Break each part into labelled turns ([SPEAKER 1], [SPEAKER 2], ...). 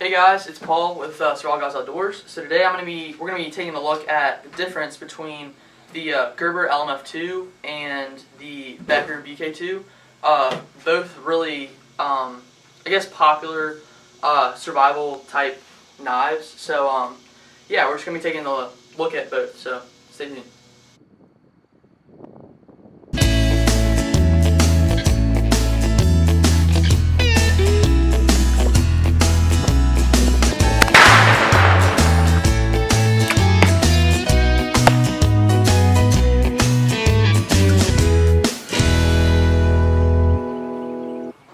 [SPEAKER 1] Hey guys, it's Paul with Survival Guys Outdoors. So today we're gonna be taking a look at the difference between the Gerber LMF2 and the Becker BK2. Both really, I guess, popular survival type knives. So yeah, we're just gonna be taking a look at both. So stay tuned.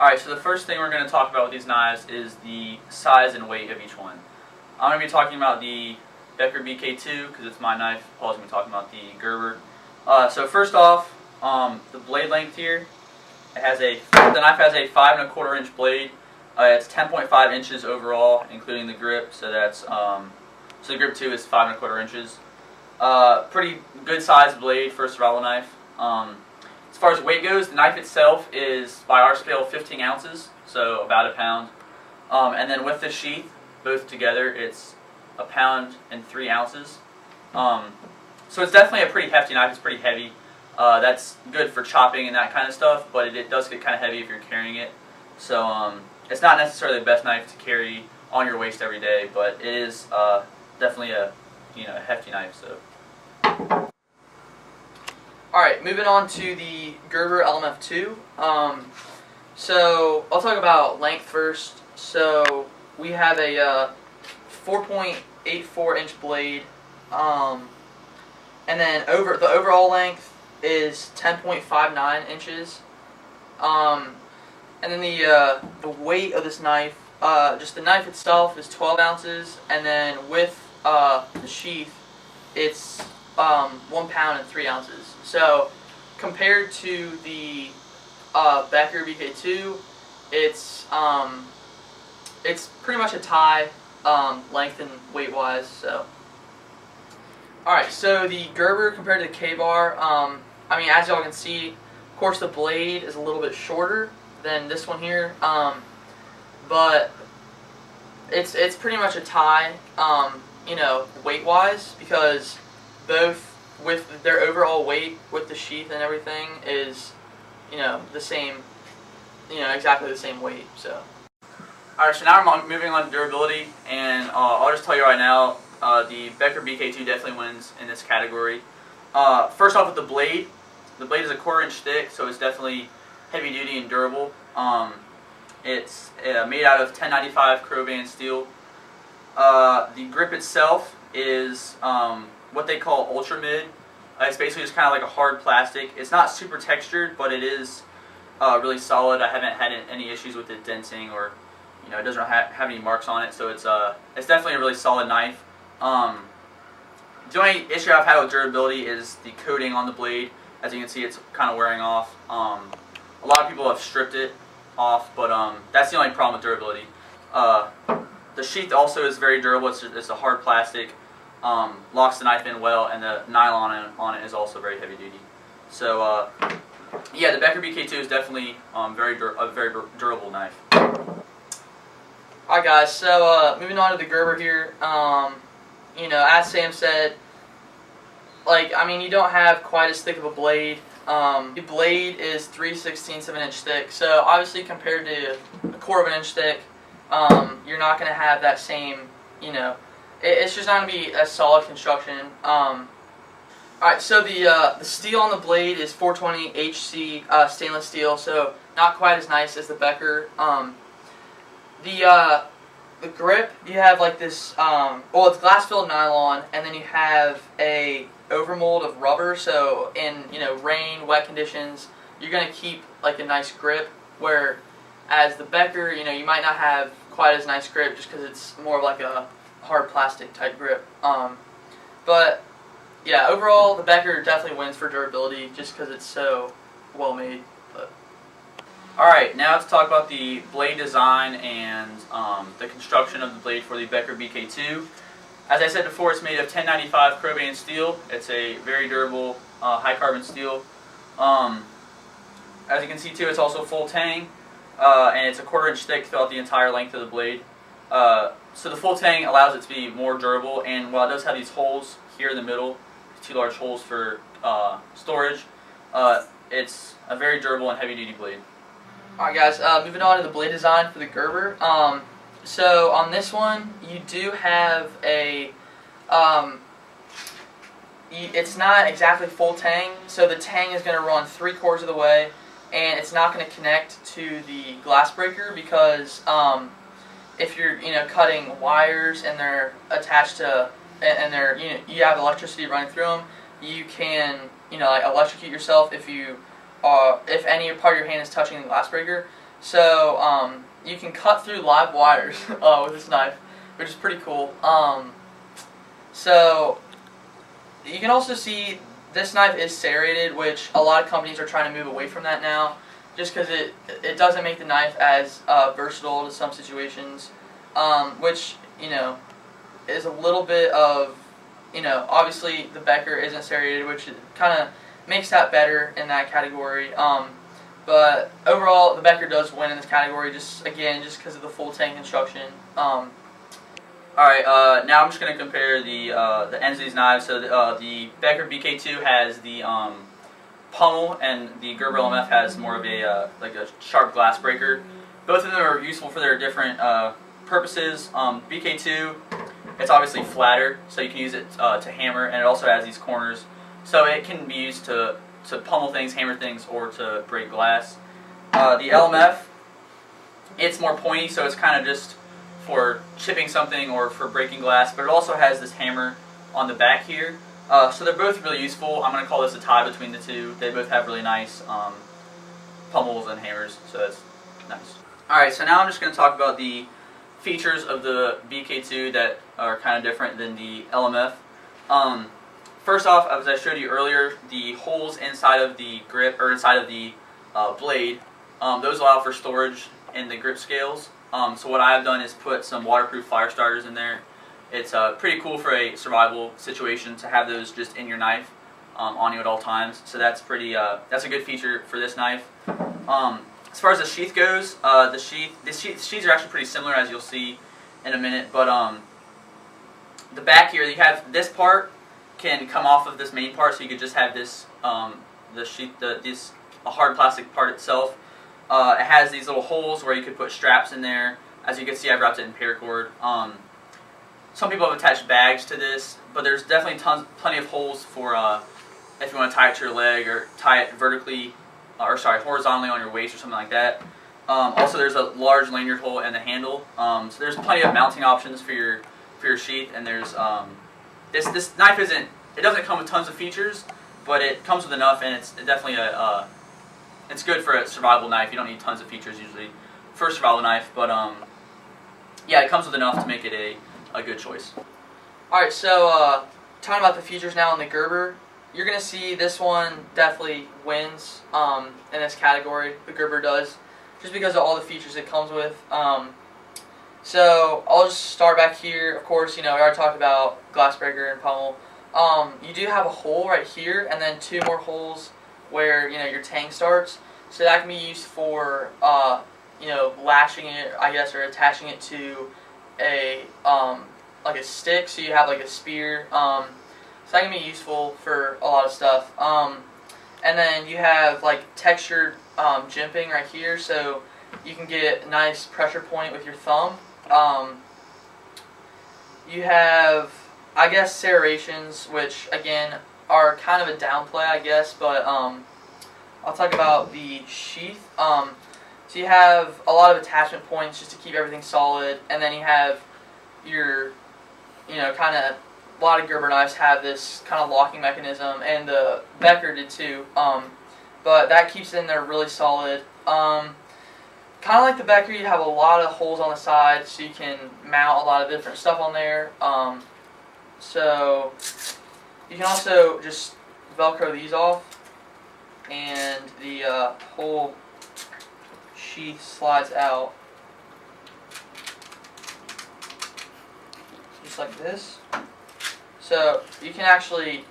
[SPEAKER 1] Alright, so the first thing we're going to talk about with these knives is the size and weight of each one. I'm going to be talking about the Becker BK2 because it's my knife. Paul's going to be talking about the Gerber. So first off, the blade length here, the knife has a 5 1/4 inch blade. It's 10.5 inches overall, including the grip. So that's so the grip too is 5 1/4 inches. Pretty good sized blade for a survival knife. As far as weight goes, the knife itself is, by our scale, 15 ounces, so about a pound. And then with the sheath, both together, it's a pound and 3 ounces. So it's definitely a pretty hefty knife. It's pretty heavy. That's good for chopping and that kind of stuff, but it does get kind of heavy if you're carrying it. So it's not necessarily the best knife to carry on your waist every day, but it is definitely a hefty knife. So. Alright, moving on to the Gerber LMF2. So I'll talk about length first. So we have a 4.84 inch blade, and then the overall length is 10.59 inches. And then the weight of this knife, just the knife itself, is 12 ounces, and then with the sheath, it's 1 pound and 3 ounces. So compared to the Becker BK2, it's pretty much a tie, length and weight wise. So alright, so the Gerber compared to the K-Bar, I mean, as y'all can see, of course the blade is a little bit shorter than this one here, but it's pretty much a tie, weight wise, because both, with their overall weight with the sheath and everything, is the same, exactly the same weight. So alright, so now I'm moving on to durability, and I'll just tell you right now, the Becker BK2 definitely wins in this category. First off, with the blade is a 1/4 inch thick, so it's definitely heavy duty and durable. It's made out of 1095 Crowband steel. The grip itself is what they call ultra mid. It's basically just kind of like a hard plastic. It's not super textured, but it is really solid. I haven't had any issues with it denting, or it doesn't have any marks on it. So it's definitely a really solid knife. The only issue I've had with durability is the coating on the blade. As you can see, it's kind of wearing off. A lot of people have stripped it off, but that's the only problem with durability. The sheath also is very durable. It's a hard plastic. Locks the knife in well, and the nylon on it is also very heavy duty. So yeah, the Becker BK2 is definitely a very durable knife. Alright guys, so moving on to the Gerber here. As Sam said, you don't have quite as thick of a blade. The blade is 3/16 of an inch thick, so obviously compared to 1/4 of an inch thick, you're not going to have that same, it's just not going to be a solid construction. Alright, so the steel on the blade is 420 HC stainless steel, so not quite as nice as the Becker. The grip, you have like this, it's glass filled nylon, and then you have a overmold of rubber, so in rain, wet conditions, you're going to keep like a nice grip, whereas the Becker, you might not have quite as nice grip just because it's more of like a hard plastic type grip. But yeah, overall the Becker definitely wins for durability just because it's so well made. Alright, now let's talk about the blade design and the construction of the blade for the Becker BK2. As I said before, it's made of 1095 Crowband steel. It's a very durable, high carbon steel. As you can see too, it's also full tang, and it's a 1/4 inch thick throughout the entire length of the blade.
[SPEAKER 2] So the full tang allows it to be more durable, and while it does have these holes here in the middle, 2 large holes for storage, it's a very durable and heavy-duty blade.
[SPEAKER 1] Alright guys, moving on to the blade design for the Gerber. So on this one, you do have a, it's not exactly full tang, so the tang is going to run 3/4 of the way, and it's not going to connect to the glass breaker because if you're cutting wires and they're attached to, and they're you have electricity running through them, you can like electrocute yourself if any part of your hand is touching the glass breaker. So you can cut through live wires with this knife, which is pretty cool. So you can also see this knife is serrated, which a lot of companies are trying to move away from that now, just because it doesn't make the knife as versatile to some situations, which is a little bit of obviously the Becker isn't serrated, which kind of makes that better in that category. But overall, the Becker does win in this category, just because of the full tang construction.
[SPEAKER 2] Alright, now I'm just going to compare the ends of these knives. So the Becker BK2 has the pommel, and the Gerber LMF has more of a like a sharp glass breaker. Both of them are useful for their different purposes. BK2, it's obviously flatter, so you can use it to hammer, and it also has these corners, so it can be used to pummel things, hammer things, or to break glass. The LMF, it's more pointy, so it's kind of just for chipping something or for breaking glass, but it also has this hammer on the back here. So they're both really useful. I'm going to call this a tie between the two. They both have really nice pummels and hammers, so that's nice. Alright, so now I'm just going to talk about the features of the BK2 that are kind of different than the LMF. First off, as I showed you earlier, the holes inside of the grip, or inside of the blade, those allow for storage in the grip scales. So what I've done is put some waterproof fire starters in there. It's pretty cool for a survival situation to have those just in your knife on you at all times. So that's that's a good feature for this knife. As far as the sheath goes, the sheaths are actually pretty similar, as you'll see in a minute. But the back here, you have this part can come off of this main part, so you could just have this the sheath, this hard plastic part itself. It has these little holes where you could put straps in there. As you can see, I've wrapped it in paracord. Some people have attached bags to this, but there's definitely plenty of holes for if you want to tie it to your leg or tie it vertically, horizontally on your waist or something like that. Also, there's a large lanyard hole in the handle. So there's plenty of mounting options for your sheath. And there's this knife it doesn't come with tons of features, but it comes with enough, and it's definitely it's good for a survival knife. You don't need tons of features usually for a survival knife, but yeah, it comes with enough to make it a good choice.
[SPEAKER 1] Alright, so talking about the features now in the Gerber, you're going to see this one definitely wins in this category. The Gerber does, just because of all the features it comes with. So I'll just start back here. Of course, we already talked about glass breaker and pommel. You do have a hole right here, and then 2 more holes where your tang starts. So that can be used for lashing it, I guess, or attaching it to a like a stick, so you have like a spear. So that can be useful for a lot of stuff. And then you have like textured jimping right here, so you can get a nice pressure point with your thumb. You have, I guess, serrations, which again are kind of a downplay, I guess, but I'll talk about the sheath. So you have a lot of attachment points just to keep everything solid, and then you have your, kind of, a lot of Gerber knives have this kind of locking mechanism, and the Becker did too, but that keeps it in there really solid. Kind of like the Becker, you have a lot of holes on the side, so you can mount a lot of different stuff on there. So you can also just Velcro these off, and the whole sheath slides out just like this. So you can actually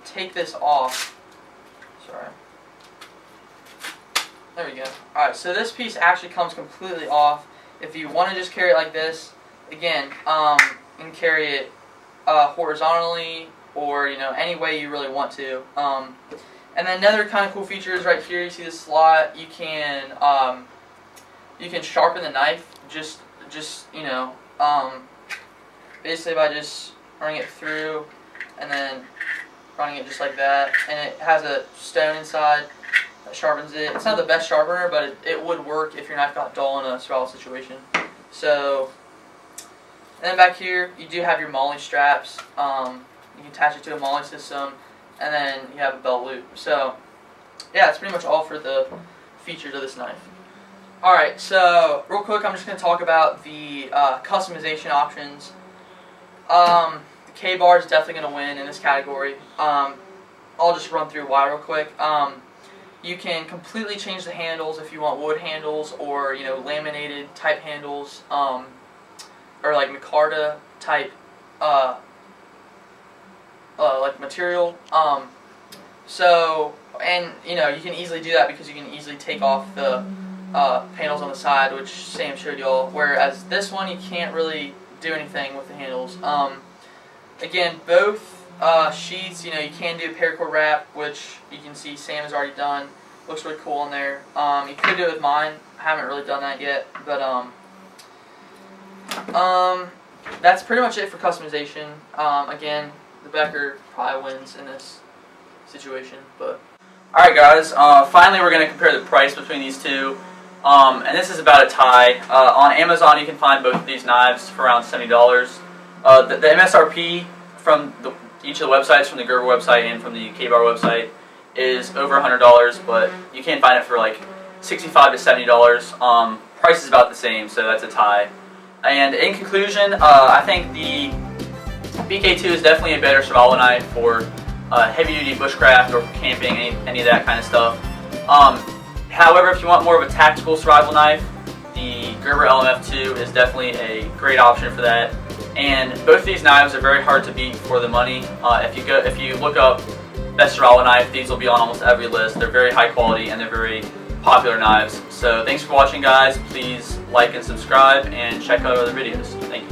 [SPEAKER 1] take this off. Sorry. There we go. Alright, so this piece actually comes completely off. If you want to just carry it like this, again, you can carry it horizontally or any way you really want to. And then another kind of cool feature is right here. You see the slot. You can sharpen the knife basically by just running it through and then running it just like that. And it has a stone inside that sharpens it. It's not the best sharpener, but it would work if your knife got dull in a survival situation. So, and then back here you do have your MOLLE straps. You can attach it to a MOLLE system, and then you have a belt loop. So, yeah, it's pretty much all for the features of this knife. Alright, so real quick, I'm just going to talk about the customization options. The K-bar is definitely going to win in this category. I'll just run through why real quick. You can completely change the handles if you want wood handles or laminated type handles, or like micarta type like material. And you can easily do that because you can easily take off the panels on the side, which Sam showed y'all. Whereas this one, you can't really do anything with the handles. Again, both sheets, you can do paracord wrap, which you can see Sam has already done. Looks really cool on there. You could do it with mine. I haven't really done that yet, but that's pretty much it for customization. Again, the Becker probably wins in this situation, but.
[SPEAKER 2] Alright guys, finally we're going to compare the price between these two, and this is about a tie. On Amazon you can find both of these knives for around $70. The MSRP from each of the websites, from the Gerber website and from the K-bar website, is over $100, but you can find it for like $65 to $70. Price is about the same, so that's a tie. And in conclusion, I think the BK2 is definitely a better survival knife for heavy-duty bushcraft or for camping, any of that kind of stuff. However, if you want more of a tactical survival knife, the Gerber LMF2 is definitely a great option for that. And both of these knives are very hard to beat for the money. If you look up best survival knife, these will be on almost every list. They're very high quality and they're very popular knives. So thanks for watching, guys. Please like and subscribe and check out other videos. Thank you.